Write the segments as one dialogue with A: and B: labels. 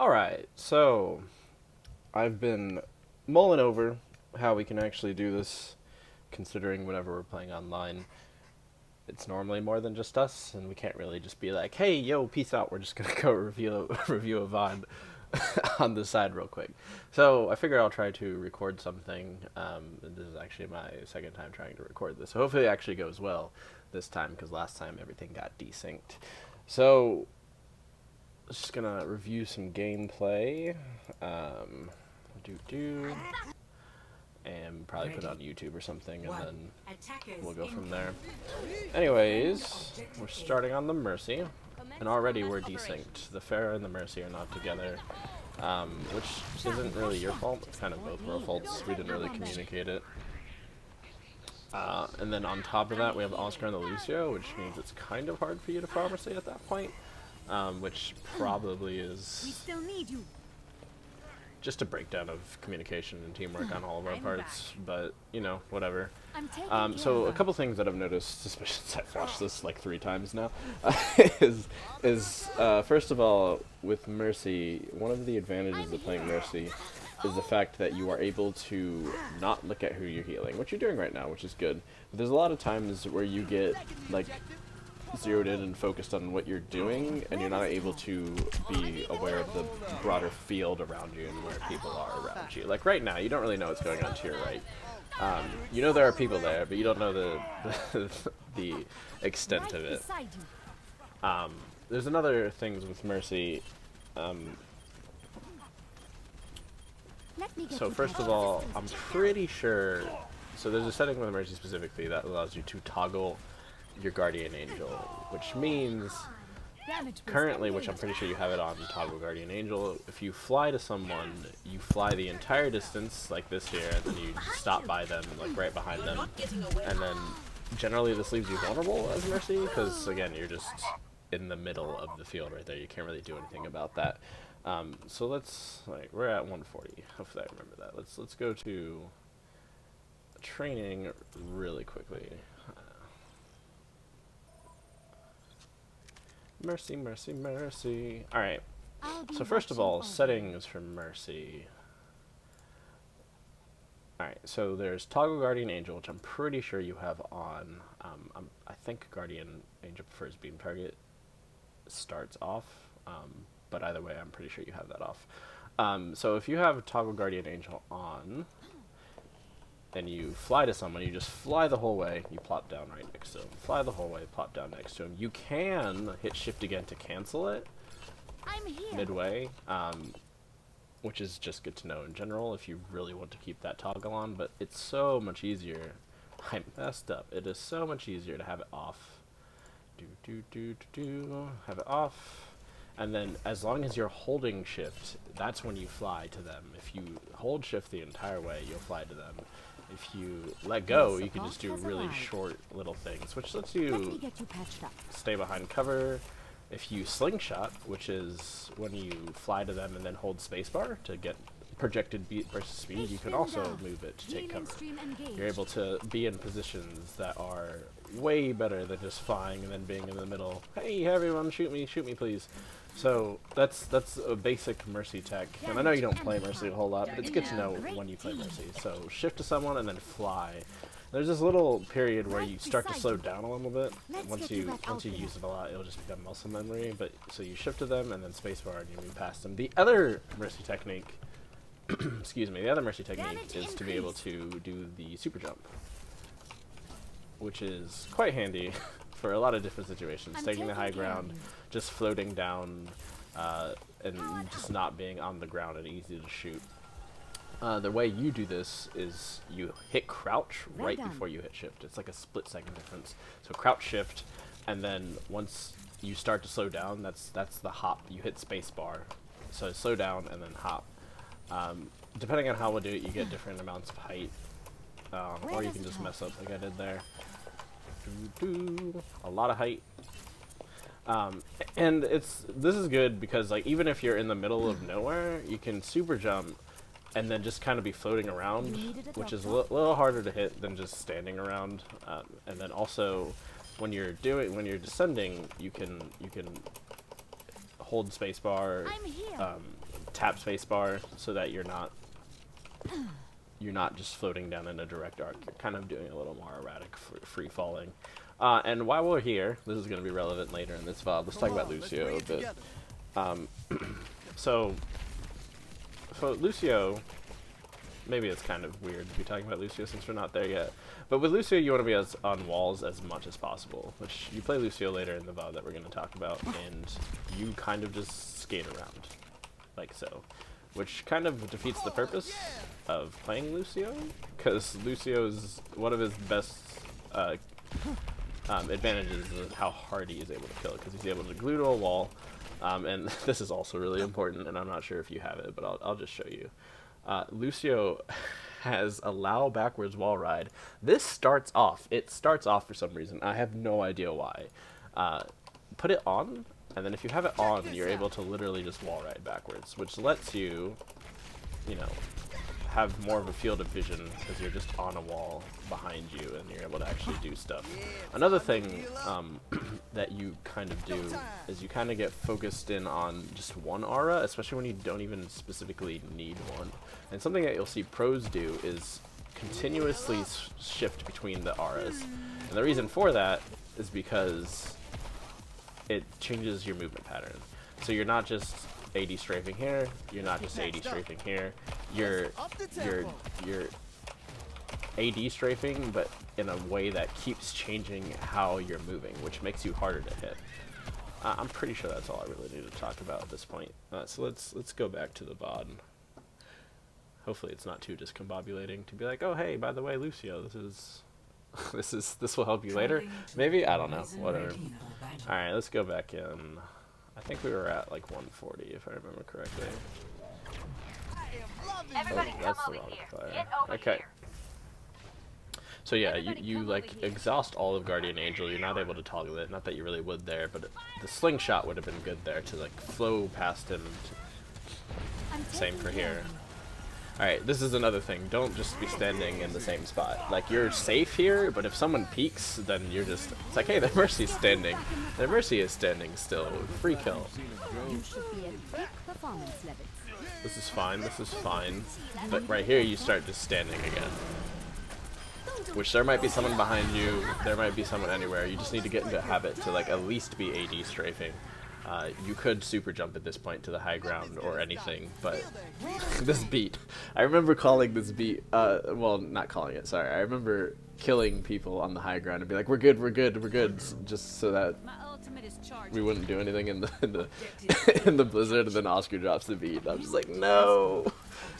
A: Alright, so I've been mulling over how we can actually do this, considering whenever we're playing online, it's normally more than just us, and we can't really just be like, hey, yo, peace out, we're just gonna go review a VOD on the side real quick. So I figure I'll try to record something. This is actually my second time trying to record this, so hopefully it actually goes well this time, because last time everything got desynced. So just gonna review some gameplay. Um, and probably put it on YouTube or something, and then we'll go from there. Anyways, we're starting on the Mercy, and already we're desynced. The Pharah and the Mercy are not together, which isn't really your fault. It's kind of both of our faults. We didn't really communicate it. And then on top of that, we have Oscar and the Lucio, which means it's kind of hard for you to pharmacy at that point, which probably is just a breakdown of communication and teamwork on all of our parts, but, you know, whatever. So a couple things that I've noticed, especially since I've watched this like 3 times now, is first of all, with Mercy, one of the advantages of playing Mercy is the fact that you are able to not look at who you're healing, which you're doing right now, which is good. But there's a lot of times where you get, like, zeroed in and focused on what you're doing, and you're not able to be aware of the broader field around you and where people are around you. Like right now, you don't really know what's going on to your right. You know there are people there, but you don't know the extent of it. There's another things with Mercy. So first of all, I'm pretty sure. So there's a setting with Mercy specifically that allows you to toggle your Guardian Angel, which means currently, which I'm pretty sure you have it on Toggle Guardian Angel, if you fly to someone, you fly the entire distance, like this here, and then you stop by them, like right behind them, and then generally this leaves you vulnerable as Mercy, because again, you're just in the middle of the field right there, you can't really do anything about that. So let's, like, we're at 140, hopefully I remember that. Let's go to training really quickly. Mercy, Mercy, Mercy. Alright, so first of all, settings for Mercy. Alright, so there's Toggle Guardian Angel, which I'm pretty sure you have on. I think Guardian Angel prefers beam target starts off, but either way, I'm pretty sure you have that off. So if you have Toggle Guardian Angel on, and you fly to someone, you just fly the whole way, you plop down right next to him. Fly the whole way, plop down next to him. You can hit shift again to cancel it midway, which is just good to know in general if you really want to keep that toggle on, but it's so much easier. I messed up. It is so much easier to have it off. Have it off. And then as long as you're holding shift, that's when you fly to them. If you hold shift the entire way, you'll fly to them. If you let go, you can just do really short little things, which lets you stay behind cover. If you slingshot, which is when you fly to them and then hold spacebar to get projected beat versus speed, you can also move it to take cover. You're able to be in positions that are way better than just flying and then being in the middle. Hey everyone, shoot me please. So that's a basic Mercy tech, and I know you don't play Mercy a whole lot, but it's good to know when you play Mercy. So shift to someone and then fly. There's this little period where you start to slow down a little bit. Once you use it a lot, it'll just become muscle memory. But so you shift to them and then spacebar and you move past them. The other Mercy technique, excuse me, the other Mercy technique is to be able to do the super jump, which is quite handy for a lot of different situations. Taking the high ground, just floating down, and just not being on the ground and easy to shoot. The way you do this is you hit crouch right before you hit shift. It's like a split-second difference. So crouch shift, and then once you start to slow down, that's the hop. You hit spacebar. So slow down and then hop. Depending on how we'll do it, you get different amounts of height, or you can just mess up like I did there. A lot of height. And this is good because, like, even if you're in the middle of nowhere, you can super jump and then just kind of be floating around, which is a little harder to hit than just standing around. And then also, when you're descending, you can hold spacebar, tap spacebar so that you're not just floating down in a direct arc. You're kind of doing a little more erratic, free falling. And while we're here, this is going to be relevant later in this VOD. Let's talk about Lucio a bit. So for Lucio, maybe it's kind of weird to be talking about Lucio since we're not there yet. But with Lucio, you want to be on walls as much as possible, which you play Lucio later in the VOD that we're going to talk about, and you kind of just skate around, like so. Which kind of defeats the purpose of playing Lucio, because Lucio's one of his best advantages is how hard he is able to kill, because he's able to glue to a wall, and this is also really important, and I'm not sure if you have it, but I'll just show you. Lucio has allow backwards wall ride. This starts off. It starts off for some reason. I have no idea why. Put it on, and then if you have it on, you're able to literally just wall ride backwards, which lets you, you know, have more of a field of vision because you're just on a wall behind you and you're able to actually do stuff. Another thing that you kind of do is you kind of get focused in on just one aura, especially when you don't even specifically need one. And something that you'll see pros do is continuously shift between the auras. And the reason for that is because it changes your movement pattern. So you're not just AD strafing here, you're not just AD strafing here, you're AD strafing, but in a way that keeps changing how you're moving, which makes you harder to hit. I'm pretty sure that's all I really need to talk about at this point. So let's go back to the VOD. Hopefully it's not too discombobulating to be like, oh hey, by the way, Lucio, this will help you later. Maybe, I don't know, whatever. All right, let's go back in. I think we were at like 140 if I remember correctly. Oh, that's the wrong fire. Okay. So yeah, you like exhaust all of Guardian Angel. You're not able to toggle it. Not that you really would there, but the slingshot would have been good there to like flow past him. Same for here. Alright, this is another thing. Don't just be standing in the same spot. Like, you're safe here, but if someone peeks, then you're just... It's like, hey, their Mercy's standing. Their Mercy is standing still. Free kill. This is fine, this is fine. But right here, you start just standing again. Which there might be someone behind you, there might be someone anywhere. You just need to get into a habit to, like, at least be AD strafing. You could super jump at this point to the high ground or anything, but this beat, I remember calling this beat, well, not calling it, sorry, I remember killing people on the high ground and be like, we're good, just so that we wouldn't do anything in the in the blizzard, and then Oscar drops the beat. I'm just like, no,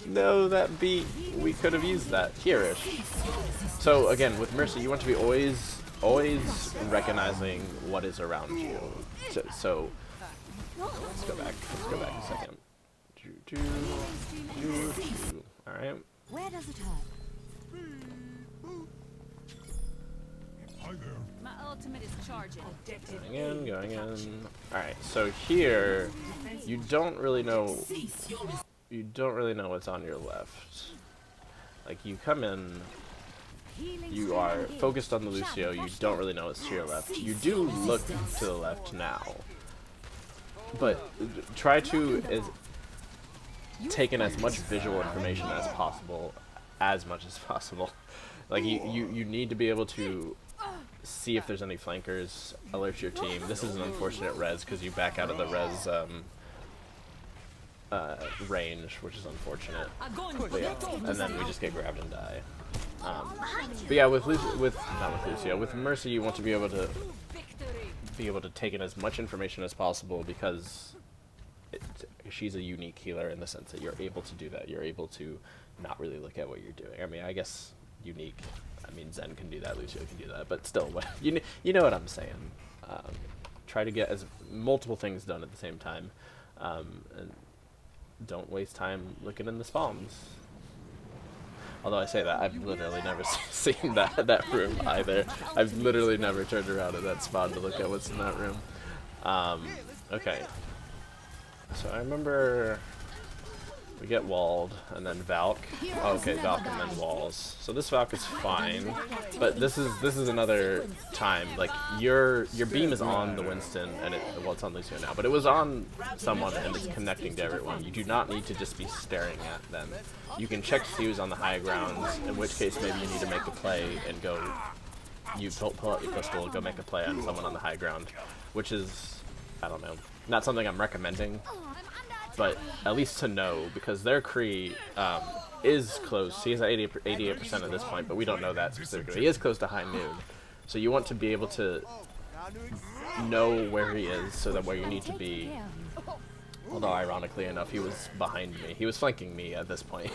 A: that beat, we could have used that here-ish. So again, with Mercy, you want to be always recognizing what is around you. So let's go back a second. Alright.
B: Where does it hurt? My ultimate is charging.
A: Going in. Alright, so here you don't really know what's on your left. Like, you come in, you are focused on the Lucio, you don't really know what's to your left. You do look to the left now, but try to take in as much visual information as possible, Like, you need to be able to see if there's any flankers, alert your team. This is an unfortunate res because you back out of the res range, which is unfortunate. But yeah, and then we just get grabbed and die. But yeah, with Mercy, you want to be able to take in as much information as possible, because she's a unique healer in the sense that you're able to do that. You're able to not really look at what you're doing. I mean, I guess unique. I mean, Zen can do that, Lucio can do that, but still, you know what I'm saying. Try to get as multiple things done at the same time, and don't waste time looking in the spawns. Although I say that, I've literally never seen that room either. I've literally never turned around at that spawn to look at what's in that room. Okay. So I remember We get walled, and then Valk. Oh, okay, Valk and then walls. So this Valk is fine, but this is another time. Like your beam is on the Winston, and well, it's on Lucio now, but it was on someone, and it's connecting to everyone. You do not need to just be staring at them. You can check to see who's on the high grounds, in which case maybe you need to make a play and go. You pull out your pistol and go make a play on someone on the high ground, which is, I don't know, not something I'm recommending. But at least to know, because their Kree is close. He's at 88% at this point, but we don't know that specifically. He is close to high noon. So you want to be able to know where he is, so that where you need to be. Although, ironically enough, he was behind me. He was flanking me at this point.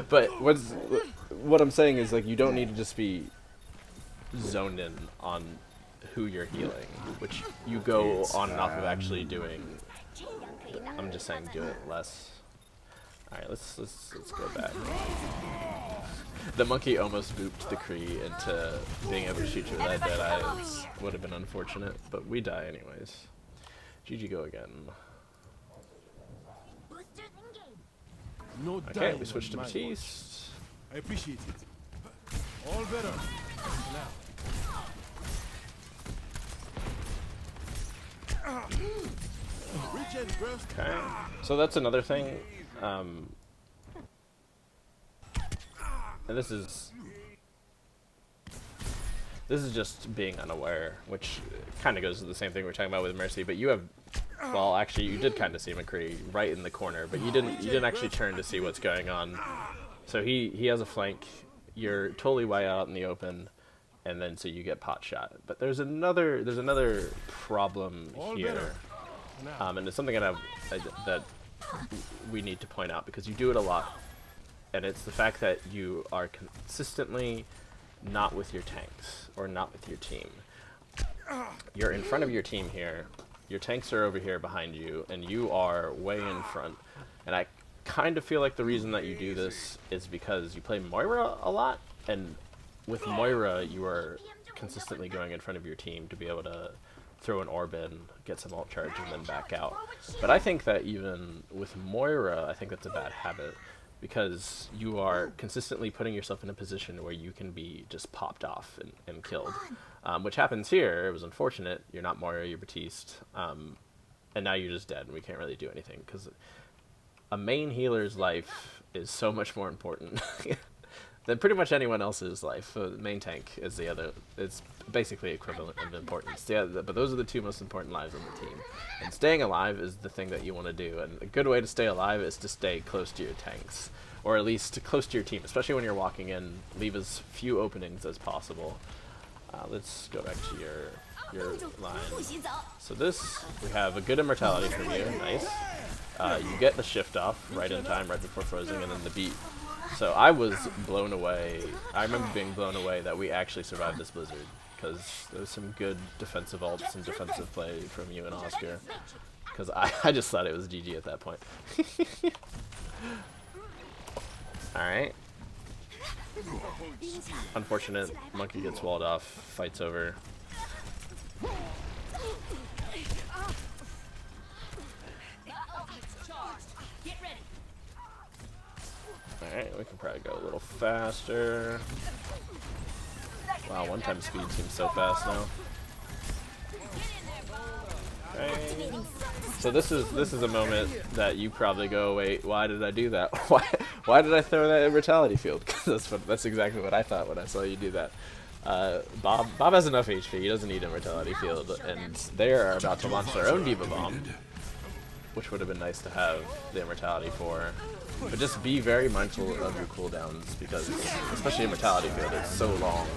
A: But what I'm saying is, like, you don't need to just be zoned in on who you're healing, which you go on and off of actually doing. I'm just saying, do it less. All right, let's go back. The monkey almost booped the Kree into being able to shoot you with that dead eye. Would have been unfortunate, but we die anyways. GG, go again. Okay, we switched to Baptiste.
C: I appreciate it. All better. Now.
A: Okay, so that's another thing, and this is just being unaware, which kind of goes to the same thing we we're talking about with Mercy, but you have, well, actually you did kind of see McCree right in the corner, but you didn't actually turn to see what's going on. So he has a flank, you're totally way out in the open, and then so you get pot shot. But there's another problem here. And it's something that we need to point out, because you do it a lot, and it's the fact that you are consistently not with your tanks, or not with your team. You're in front of your team here, your tanks are over here behind you, and you are way in front. And I kind of feel like the reason that you do this is because you play Moira a lot, and with Moira you are consistently going in front of your team to be able to throw an orb in, get some ult charge, and then back out. But I think that even with Moira, I think that's a bad habit, because you are consistently putting yourself in a position where you can be just popped off and killed. Which happens here. It was unfortunate. You're not Moira, you're Baptiste. And now you're just dead, and we can't really do anything, because a main healer's life is so much more important than pretty much anyone else's life. The main tank is the other. It's basically equivalent of importance. Yeah, but those are the two most important lives on the team. And staying alive is the thing that you want to do. And a good way to stay alive is to stay close to your tanks, or at least close to your team, especially when you're walking in. Leave as few openings as possible. Let's go back to your line. So this, we have a good immortality from you. Nice. You get the shift off right in time, right before frozen, and then the beat. So I was blown away. I remember being blown away that we actually survived this blizzard, because there was some good defensive ults and defensive play from you and Oscar. Because I just thought it was GG at that point. Alright. Unfortunate. Monkey gets walled off. Fight's over. Alright, we can probably go a little faster. Wow, one-time speed seems so fast now. Okay. So this is a moment that you probably go, wait, why did I do that? Why did I throw that immortality field? Because that's exactly what I thought when I saw you do that. Bob has enough HP, he doesn't need immortality field, and they are about to launch their own Diva Bomb, which would have been nice to have the immortality for. But just be very mindful of your cooldowns, because especially immortality field is so long.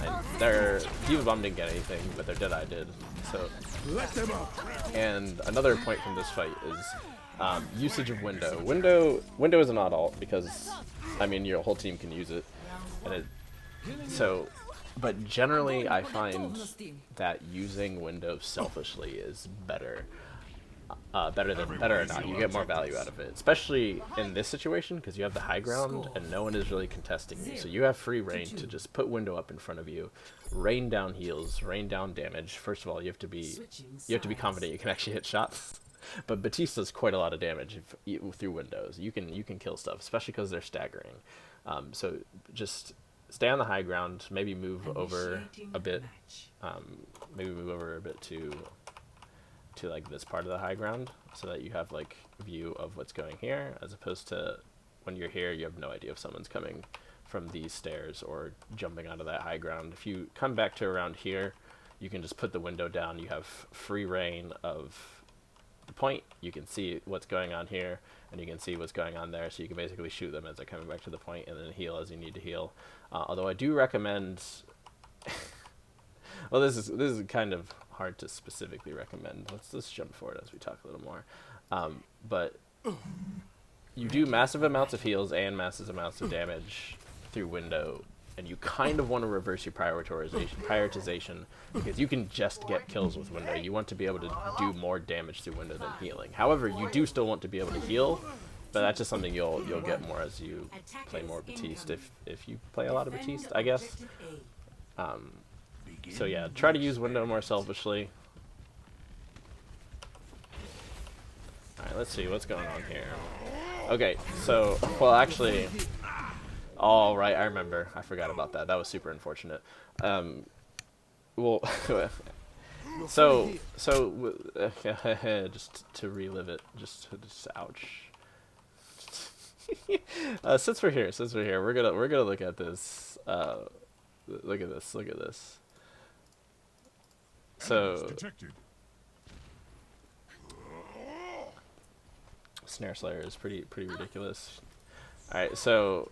A: And their Diva Bomb didn't get anything, but their Deadeye did. So, and another point from this fight is usage of Window. Window is an odd ult, because I mean your whole team can use it, and but generally I find that using Window selfishly is better. Better or not, you get more value out of it, especially in this situation, because you have the high ground and no one is really contesting you, so you have free reign to just put Window up in front of you, rain down heals, rain down damage. First of all, you have to be confident you can actually hit shots, But Baptiste does quite a lot of damage through windows. You can kill stuff, especially because they're staggering. So just stay on the high ground. Maybe move over a bit. Maybe move over a bit to like this part of the high ground, so that you have like view of what's going here, as opposed to when you're here, you have no idea if someone's coming from these stairs or jumping onto that high ground. If you come back to around here, you can just put the window down. You have free reign of the point. You can see what's going on here, and you can see what's going on there, so you can basically shoot them as they're coming back to the point, and then heal as you need to heal. Although I do recommend well, this is kind of hard to specifically recommend. Let's jump forward as we talk a little more. But you do massive amounts of heals and massive amounts of damage through window, and you kind of want to reverse your prioritization, because you can just get kills with window. You want to be able to do more damage through window than healing. However, you do still want to be able to heal, but that's just something you'll get more as you play more Baptiste, if you play a lot of Baptiste, I guess. So yeah, try to use window more selfishly. Alright, let's see what's going on here. Okay, so, well, actually, all right, I remember. I forgot about that. That was super unfortunate. Well, so just to relive it, just ouch. Since we're here, we're gonna look at this. Look at this. So, Snare Slayer is pretty ridiculous. All right, so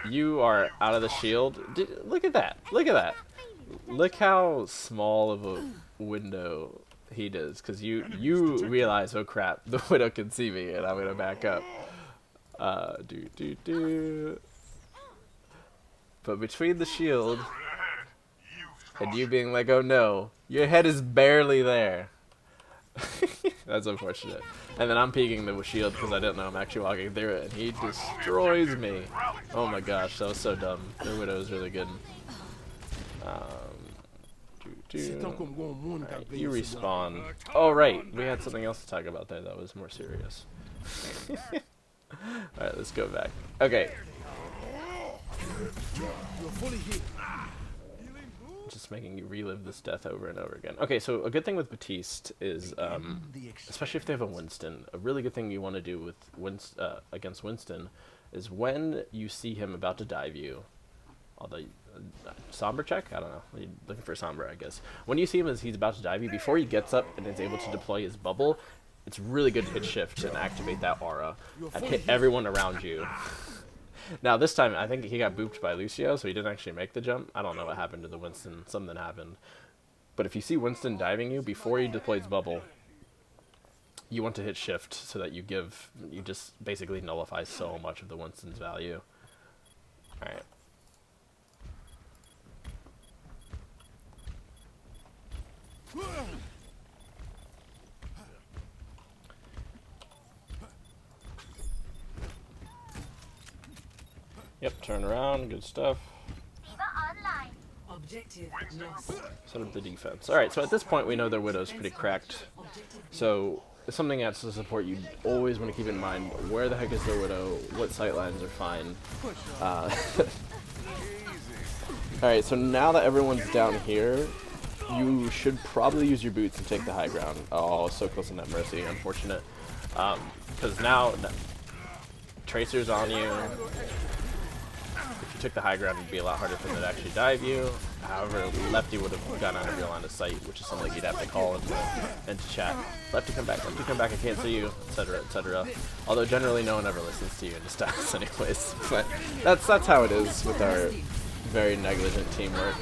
A: you are out of the shield. Look at that! Look how small of a window he does, because you realize, oh crap, the widow can see me, and I'm gonna back up. But between the shield and you being like, oh no, your head is barely there. That's unfortunate. And then I'm peeking the shield because I didn't know I'm actually walking through it, and he destroys me. Oh my gosh, that was so dumb. The widow is really good. Right, you respawn. Oh right, we had something else to talk about there that was more serious. Alright, let's go back. Okay. Just making you relive this death over and over again. Okay, so a good thing with Baptiste is, especially if they have a Winston, a really good thing you want to do with against Winston is when you see him about to dive you, although Sombra check? I don't know. You're looking for Sombra, I guess. When you see him as he's about to dive you, before he gets up and is able to deploy his bubble, it's really good to hit shift and activate that aura and hit everyone around you. Now, this time, I think he got booped by Lucio, so he didn't actually make the jump. I don't know what happened to the Winston. Something happened. But if you see Winston diving you, before he deploys bubble, you want to hit shift so that you just basically nullify so much of the Winston's value. Alright. Yep, turn around, good stuff. Set up the defense. Alright, so at this point we know their Widow's pretty cracked. So, something that's to support, you always want to keep in mind where the heck is their Widow, what sightlines are fine. Alright, so now that everyone's down here, you should probably use your boots and take the high ground. Oh, so close on that Mercy, unfortunate. Because now, Tracer's on you. If you took the high ground, it'd be a lot harder for them to actually dive you. However, Lefty would have gone out of your line of sight, which is something you'd have to call into chat. Lefty, come back, I can't see you, etc., etc. Although generally no one ever listens to you and just dies anyways. But that's how it is with our very negligent teamwork.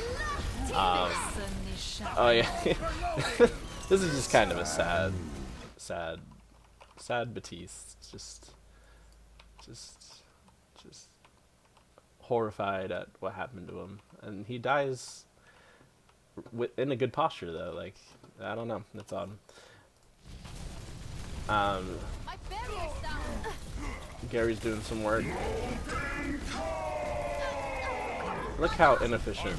A: Oh yeah, this is just kind of a sad Baptiste. Just horrified at what happened to him, and he dies in a good posture though. Like, I don't know, that's odd. Gary's doing some work. Look how inefficient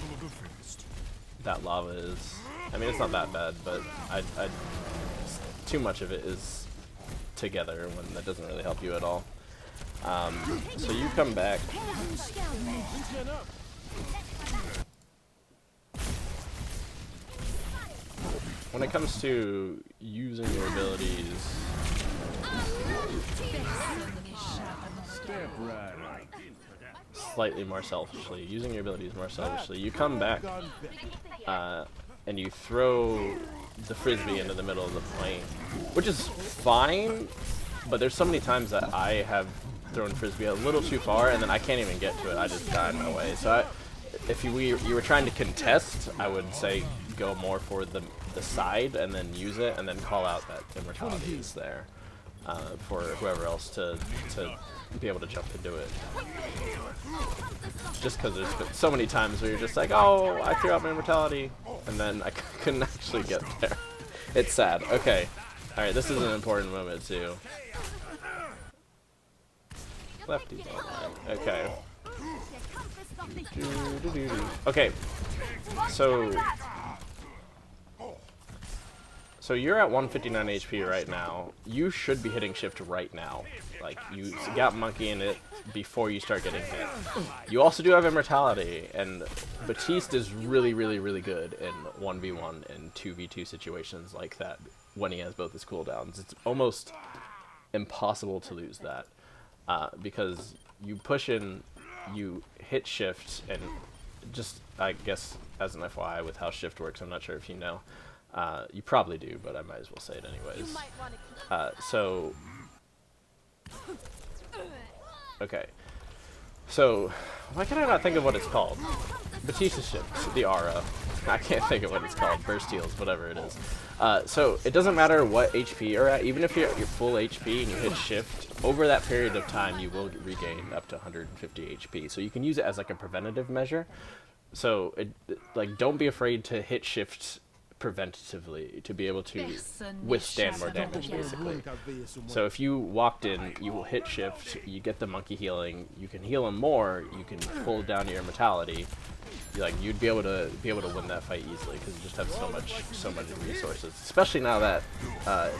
A: that lava is. I mean, it's not that bad, but too much of it is together when that doesn't really help you at all. So you come back. When it comes to using your abilities, slightly more selfishly, you come back and you throw the frisbee into the middle of the plane, which is fine, but there's so many times that I have thrown frisbee a little too far and then I can't even get to it. I just die in my way. So if you were trying to contest, I would say go more for the side and then use it and then call out that immortality is there for whoever else to be able to jump into it. Just because there's been so many times where you're just like, oh, I threw out my immortality, and then I couldn't actually get there. It's sad. Okay. Alright, this is an important moment too. Lefty. Okay. Okay. So you're at 159 HP right now. You should be hitting shift right now. Like, you got monkey in it before you start getting hit. You also do have immortality, and Baptiste is really, really, really good in 1v1 and 2v2 situations like that when he has both his cooldowns. It's almost impossible to lose that because you push in, you hit shift, and just, I guess, as an FYI with how shift works, I'm not sure if you know. You probably do, but I might as well say it anyways. Okay. So, why can I not think of what it's called? Baptiste's shift, the aura. I can't think of what it's called. Burst heals, whatever it is. So, it doesn't matter what HP you're at. Even if you're at your full HP and you hit shift, over that period of time you will regain up to 150 HP. So you can use it as like a preventative measure. So, like, don't be afraid to hit shift preventatively to be able to withstand more damage, basically. So if you walked in, you will hit shift, you get the monkey healing, you can heal him more, you can pull down your mortality. You'd be able to win that fight easily because you just have so much resources. Especially now that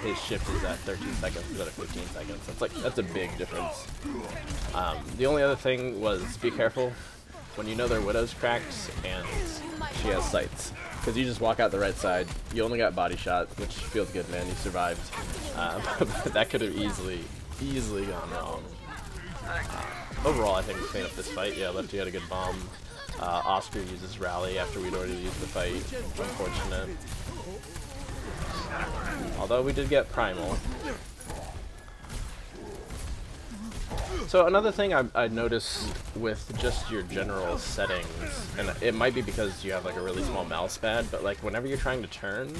A: his shift is at 13 seconds instead of 15 seconds. That's a big difference. The only other thing was be careful when you know their widow's cracked and she has sights. Because you just walk out the right side, you only got body shot, which feels good, man, you survived. But that could have easily gone wrong. Overall, I think we cleaned up this fight. Yeah, Lefty had a good bomb. Oscar uses rally after we'd already used the fight. Unfortunate. Although we did get primal. So another thing I noticed with just your general settings, and it might be because you have like a really small mouse pad, but like whenever you're trying to turn,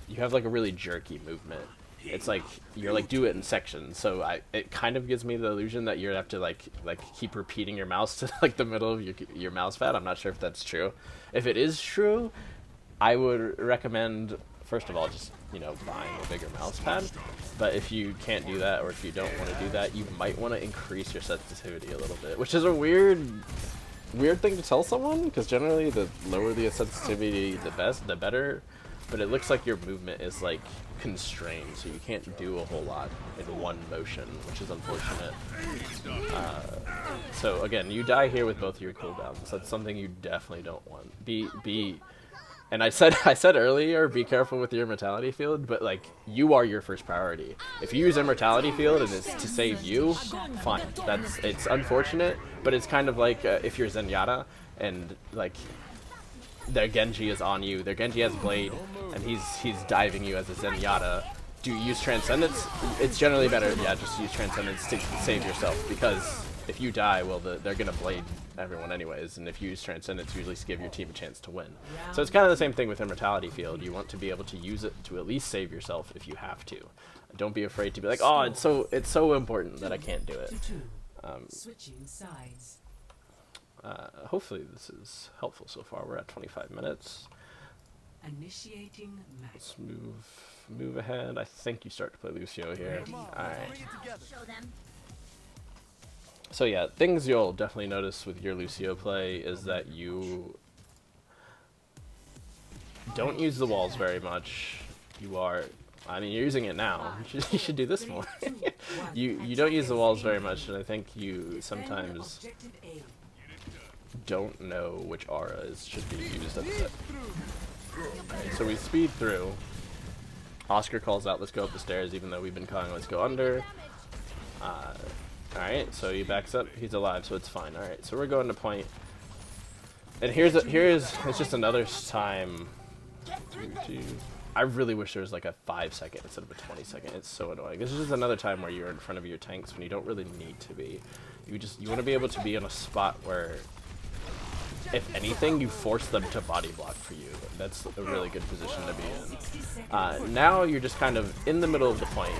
A: you have like a really jerky movement. It's like you're like do it in sections. So it kind of gives me the illusion that you have to like keep repeating your mouse to like the middle of your mouse pad. I'm not sure if that's true. If it is true, I would recommend first of all just buying a bigger mouse pad. But if you can't do that, or if you don't want to do that, you might want to increase your sensitivity a little bit, which is a weird thing to tell someone, because generally the lower the sensitivity, the better. But it looks like your movement is like constrained, so you can't do a whole lot in one motion, which is unfortunate. So again, you die here with both your cooldowns. That's something you definitely don't want. And I said earlier, be careful with your immortality field, but like you are your first priority. If you use immortality field and it's to save you, fine. It's unfortunate, but it's kind of like if you're Zenyatta and like their Genji is on you, their Genji has Blade, and he's diving you as a Zenyatta. Do you use Transcendence? It's generally better, yeah, just use Transcendence to save yourself, because if you die, well, they're gonna Blade everyone anyways, and if you use Transcendence, usually give your team a chance to win. So it's kind of the same thing with Immortality Field. You want to be able to use it to at least save yourself if you have to. Don't be afraid to be like, oh, it's so important that I can't do it.
D: Switching sides.
A: Hopefully this is helpful so far. We're at 25 minutes.
D: Initiating match.
A: Let's move ahead. I think you start to play Lucio here. Alright. So yeah, things you'll definitely notice with your Lucio play is that you don't use the walls very much. You are I mean, you're using it now. You should do this more. You don't use the walls very much, and I think you sometimes don't know which auras should be used at the. Alright, so we speed through. Oscar calls out, let's go up the stairs, even though we've been calling, let's go under. Alright, so he backs up, he's alive, so it's fine. Alright, so we're going to point. And it's just another time. I really wish there was like a 5-second instead of a 20-second. It's so annoying. This is just another time where you're in front of your tanks when you don't really need to be. You want to be able to be in a spot where, if anything, you force them to body block for you. That's a really good position to be in. Now you're just kind of in the middle of the point,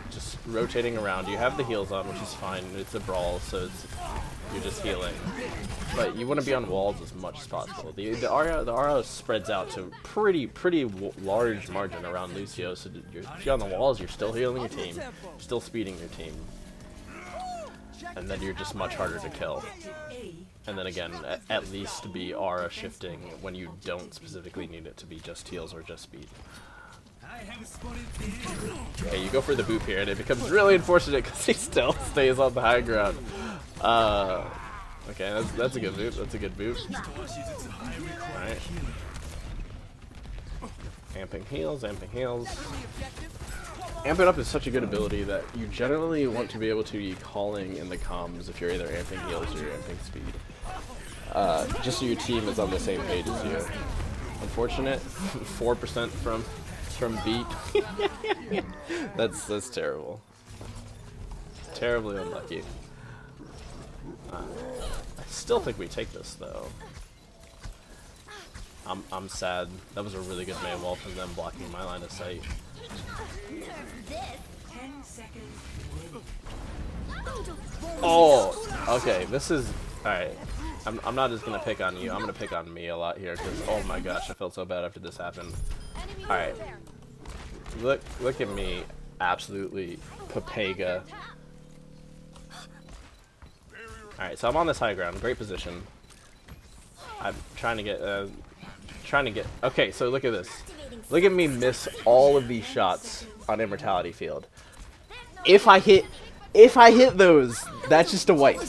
A: just rotating around. You have the heals on, which is fine. It's a brawl, so you're just healing. But you want to be on walls as much as possible. The aura spreads out to pretty large margin around Lucio, so if you're on the walls, you're still healing your team, still speeding your team. And then you're just much harder to kill. And then again, at least be aura shifting when you don't specifically need it to be just heals or just speed. Okay, you go for the boop here, and it becomes really unfortunate because he still stays on the high ground. Okay, that's a good boop. That's a good boop. Alright. Amping heals, amping heals. Amping up is such a good ability that you generally want to be able to be calling in the comms if you're either amping heals or you're amping speed. Just so your team is on the same page as you. Unfortunate. 4% from beat. That's terrible. Terribly unlucky. I still think we take this though. I'm sad. That was a really good man wall from them blocking my line of sight.
D: 10 seconds.
A: Oh, okay. This is alright. I'm not just gonna pick on you. I'm gonna pick on me a lot here because oh my gosh, I felt so bad after this happened. All right, look at me, absolutely Papega. All right, so I'm on this high ground, great position. I'm trying to get. Okay, so look at this. Look at me miss all of these shots on Immortality Field. If I hit those, that's just a wipe.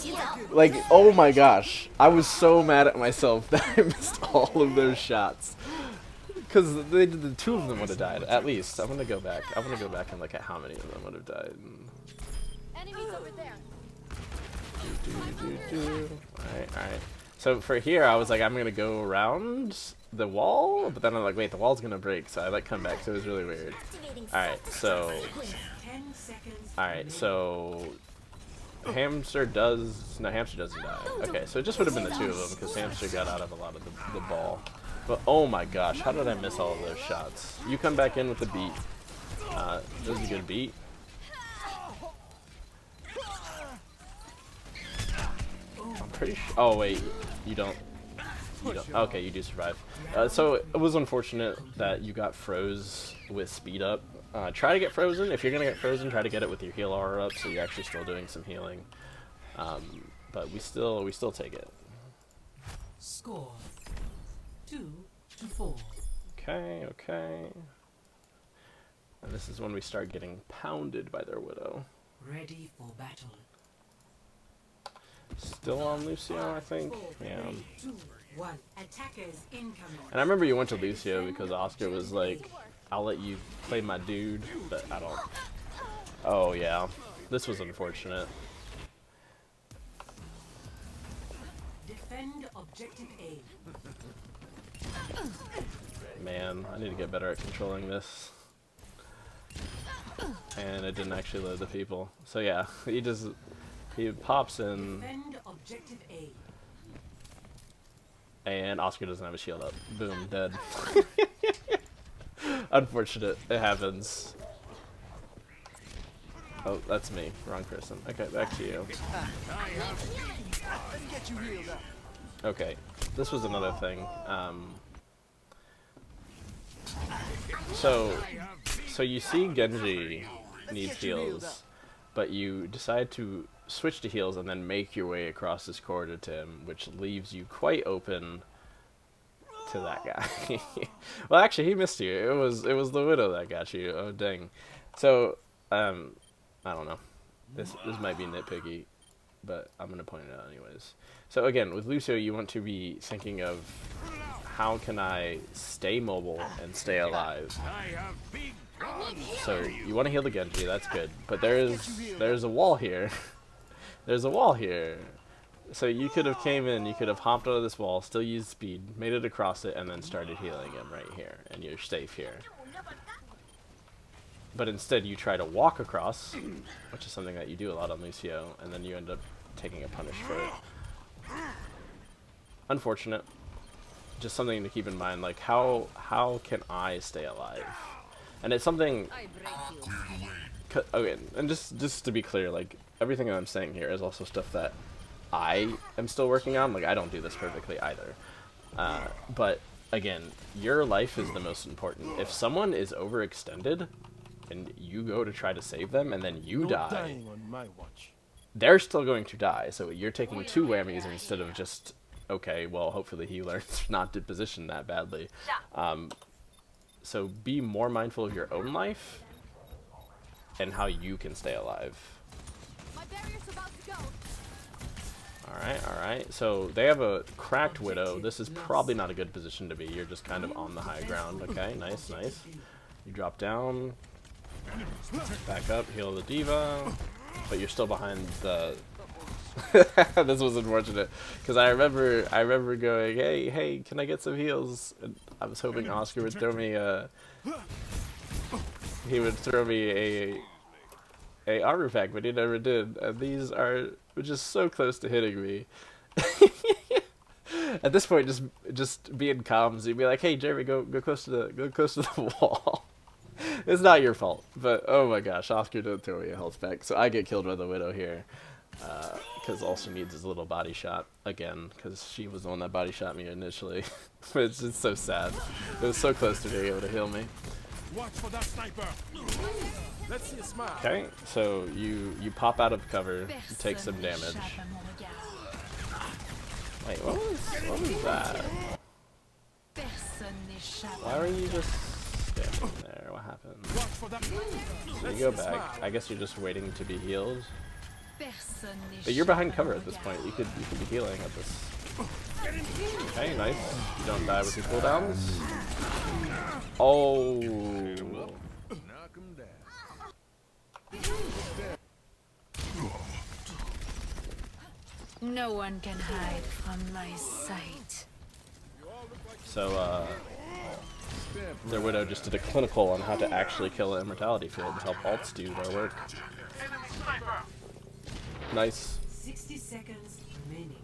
A: Like, oh my gosh. I was so mad at myself that I missed all of those shots. Because the two of them would have died, at least. I'm going to go back. I'm going to go back and look at how many of them would have died.
B: Enemies over there.
A: Alright. So for here, I was like, I'm going to go around the wall, but then I'm like, wait, the wall's going to break. So I like come back, so it was really weird. Alright, so Hamster doesn't die. Okay, so it just would have been the two of them because Hamster got out of a lot of the ball. But oh my gosh, how did I miss all of those shots? You come back in with the beat. This is a good beat. I'm pretty sure. Oh wait, you don't. Okay, you do survive. So it was unfortunate that you got froze with speed up. Try to get frozen. If you're gonna get frozen, try to get it with your heal aura up, so you're actually still doing some healing. But we still take it.
D: Score 2-4.
A: Okay. And this is when we start getting pounded by their Widow.
D: Ready for battle.
A: Still on Lucio, I think. Yeah.
D: 2, 1. Attackers incoming.
A: And I remember you went to Lucio because Oscar was like, I'll let you play my dude, but I don't. Oh yeah, this was unfortunate.
D: Defend objective A.
A: Man, I need to get better at controlling this. And it didn't actually load the people. So yeah, he pops in.
D: Defend objective A.
A: And Oscar doesn't have a shield up. Boom, dead. Unfortunate. It happens. Oh, that's me. Wrong person. Okay, back to you. Okay, this was another thing. So you see Genji needs heals, but you decide to switch to heals and then make your way across this corridor to him, which leaves you quite open to that guy. Well, actually, he missed you. It was the widow that got you. Oh dang. So I don't know. This might be nitpicky, but I'm gonna point it out anyways. So again, with Lucio, you want to be thinking of how can I stay mobile and stay alive. So you want to heal the Genji, that's good. But there's a wall here. There's a wall here. So you could have came in, you could have hopped onto this wall, still used speed, made it across it, and then started healing him right here, and you're safe here. But instead you try to walk across, which is something that you do a lot on Lucio, and then you end up taking a punish for it. Unfortunate. Just something to keep in mind, like how can I stay alive? And it's something. Okay, and just to be clear, like everything that I'm saying here is also stuff that I am still working on. Like I don't do this perfectly either. But again, your life is the most important. If someone is overextended, and you go to try to save them, and then you die,
C: dying on my watch.
A: they're still going to die. So you're taking 2 whammies instead of just. Okay, well, hopefully he learns not to position that badly. So be more mindful of your own life and how you can stay alive.
B: My barrier's about to go.
A: Alright. So they have a cracked widow. This is probably not a good position to be. You're just kind of on the high ground. Okay, nice. You drop down. Back up, heal the diva. But you're still behind the... This was unfortunate because I remember going, hey, can I get some heals? And I was hoping Oscar would throw me a armor pack, but he never did. And these are just so close to hitting me. At this point, just be in comms. You'd be like, hey, Jeremy, go close to the wall. It's not your fault, but oh my gosh, Oscar didn't throw me a health pack, so I get killed by the widow here. Because all she needs is a little body shot again, because she was the one that body shot me initially. But it's just so sad. It was so close to being able to heal me.
C: Watch for that sniper. Let's see a smile.
A: Okay, so you pop out of cover, you take some damage. Wait, what was that? Why were you just standing there? What happened?
C: Watch for that.
A: So you go back. I guess you're just waiting to be healed. But you're behind cover at this point. You could be healing at this. Okay, nice. You don't die with your cooldowns. Oh.
C: Knock him down.
E: No one can hide from my sight.
A: So their widow just did a clinical on how to actually kill an immortality field to help alts do their work. Nice.
D: 60 seconds remaining.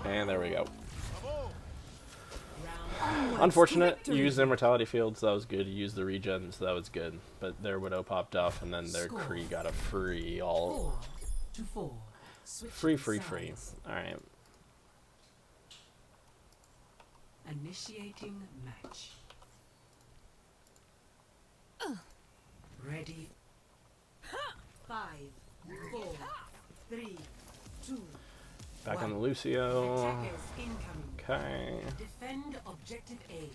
A: And there we go. Unfortunate. You used the immortality field, so that was good. You used the regen, so that was good. But their widow popped off, and then their Kree got a free all.
D: 4-4.
A: Free. Alright.
D: Initiating match. Ready. 5, 4, 3, 2.
A: Back on the Lucio.
D: Attackers incoming.
A: Okay.
D: Defend objective A.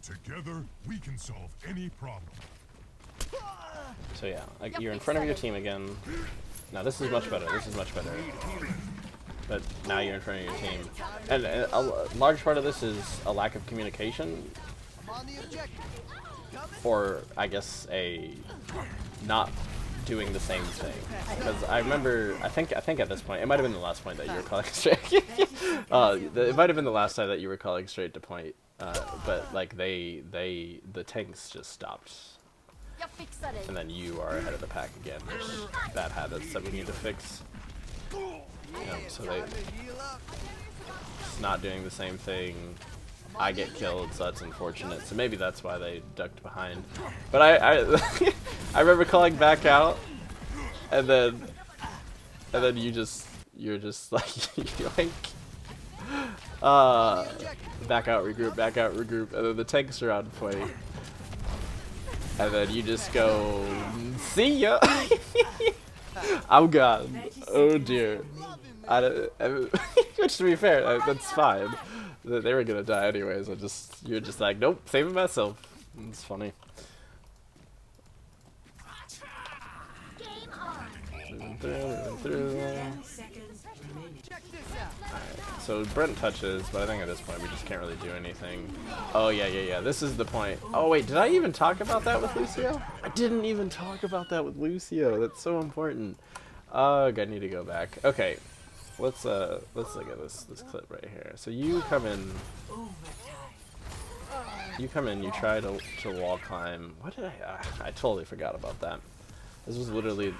F: Together, we can solve any problem.
A: So yeah, you're in front of your team again. Now this is much better. But now you're in front of your team. And a large part of this is a lack of communication. Or, I guess, not doing the same thing. Because I remember, I think at this point, it might have been the last point that you were calling straight. It might have been the last time that you were calling straight to point. But, like, the tanks just stopped. And then you are ahead of the pack again. There's bad habits that we need to fix. So it's not doing the same thing. I get killed, so that's unfortunate. So maybe that's why they ducked behind. But I remember calling back out, and then you're just like back out, regroup, and then the tanks are on point, and then you just go see ya. I'm gone. Oh dear. Which, to be fair, that's fine. They were gonna die anyways. You're just like, nope, saving myself. It's funny. Moving through.
D: 10 seconds remaining.
A: Alright, so Brent touches, but I think at this point we just can't really do anything. Oh yeah. This is the point. Oh wait, did I even talk about that with Lucio? I didn't even talk about that with Lucio. That's so important. Ugh, I need to go back. Okay. Let's look at this clip right here. So you come in. You come in. You try to wall climb. What did I totally forgot about that. This was literally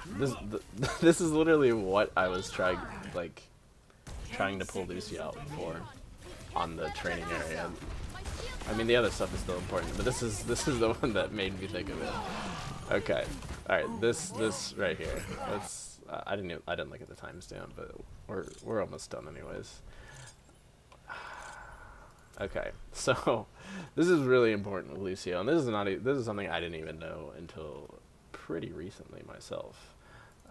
A: this is literally what I was trying to pull Lucio out for on the training area. I mean the other stuff is still important, but this is the one that made me think of it. Okay. All right. This right here. Let's. I didn't look at the timestamp, but we're almost done anyways. Okay, so this is really important with Lucio, and this is something I didn't even know until pretty recently myself.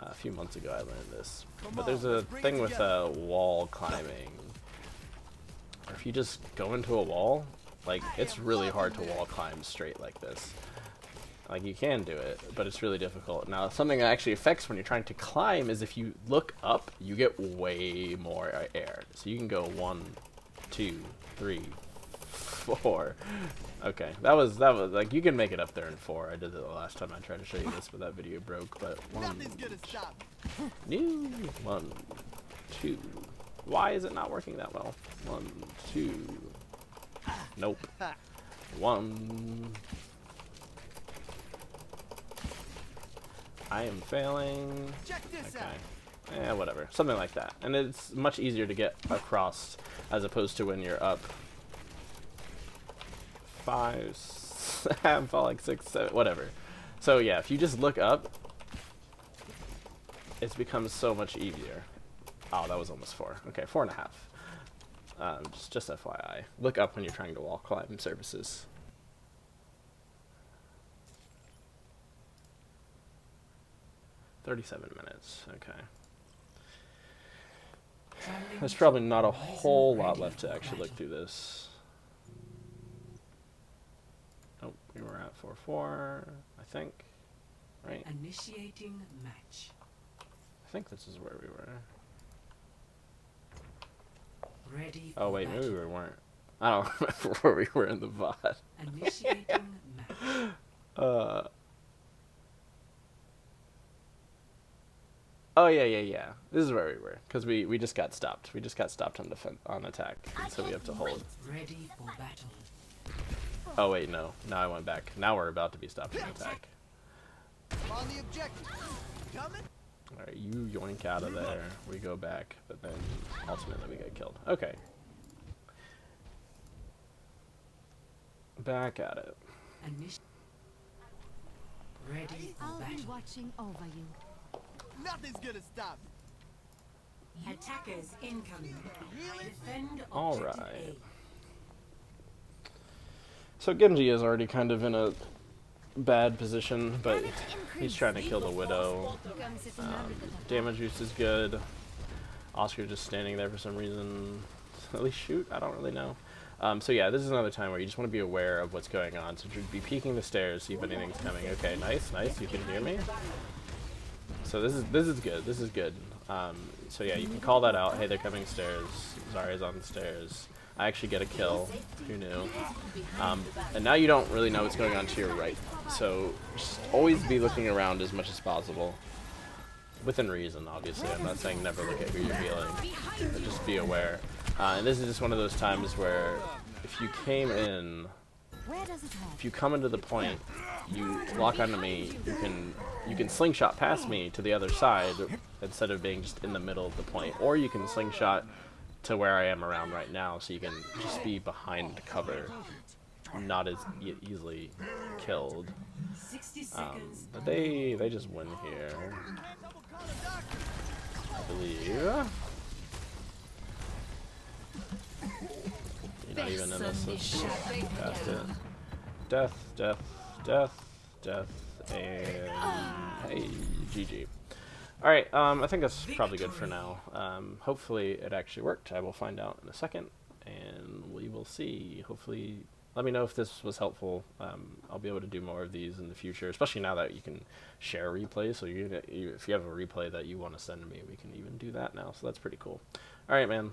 A: A few months ago I learned this, but there's a thing with wall climbing. If you just go into a wall, like it's really hard to wall climb straight like this. Like, you can do it, but it's really difficult. Now, something that actually affects when you're trying to climb is if you look up, you get way more air. So you can go 1, 2, 3, 4. Okay, that was like, you can make it up there in 4. I did it the last time I tried to show you this, but that video broke. But 1, 2. Why is it not working that well? 1, 2. Nope. 1. I am failing. Okay. Whatever. Something like that. And it's much easier to get across as opposed to when you're up 5, I'm falling 6, 7, whatever. So yeah, if you just look up, it's become so much easier. Oh, that was almost 4. Okay, 4.5. Just FYI. Look up when you're trying to wall climb surfaces. $37 minutes, okay. There's probably not a whole lot left to actually look through this. Nope, we were at 4-4, I think, right?
D: Initiating match.
A: I think this is where we were.
D: Ready.
A: Oh wait, maybe we weren't. I don't remember where we were in the VOD.
D: Initiating match.
A: Oh yeah. This is where we were, because we just got stopped. We just got stopped on attack, and so we have to hold.
D: Ready for battle.
A: Oh wait, no. Now I went back. Now we're about to be stopped on attack.
G: On the objective. Coming.
A: All right, you yoink out of there. We go back, but then ultimately we get killed. Okay. Back at it.
D: Ready for
B: I'll be
D: battle.
B: watching over you.
G: Nothing's gonna stop me.
D: Attackers incoming. Defend
A: All
D: objective
A: right. So Genji is already kind of in a bad position, but he's trying to kill the Widow. Damage use is good. Oscar's just standing there for some reason. At least shoot? I don't really know. So yeah, this is another time where you just want to be aware of what's going on. So be peeking the stairs, see if anything's coming. Okay, nice. You can hear me. So this is good. This is good. So yeah, you can call that out. Hey, they're coming stairs. Zarya's on the stairs. I actually get a kill. Who knew? And now you don't really know what's going on to your right. So just always be looking around as much as possible. Within reason, obviously. I'm not saying never look at who you're healing, but just be aware. And this is just one of those times where if you came in, if you come into the point, you lock onto me, you can slingshot past me to the other side instead of being just in the middle of the point. Or you can slingshot to where I am around right now, so you can just be behind cover, not as easily killed.
D: 60 seconds.
A: But they just win here, I believe. You're not even in this. Past it. Death, and hey, GG. Alright, I think that's probably good for now. Hopefully it actually worked. I will find out in a second, and we will see. Hopefully, let me know if this was helpful. I'll be able to do more of these in the future, especially now that you can share replays. So if you have a replay that you want to send to me, we can even do that now. So that's pretty cool. Alright, man.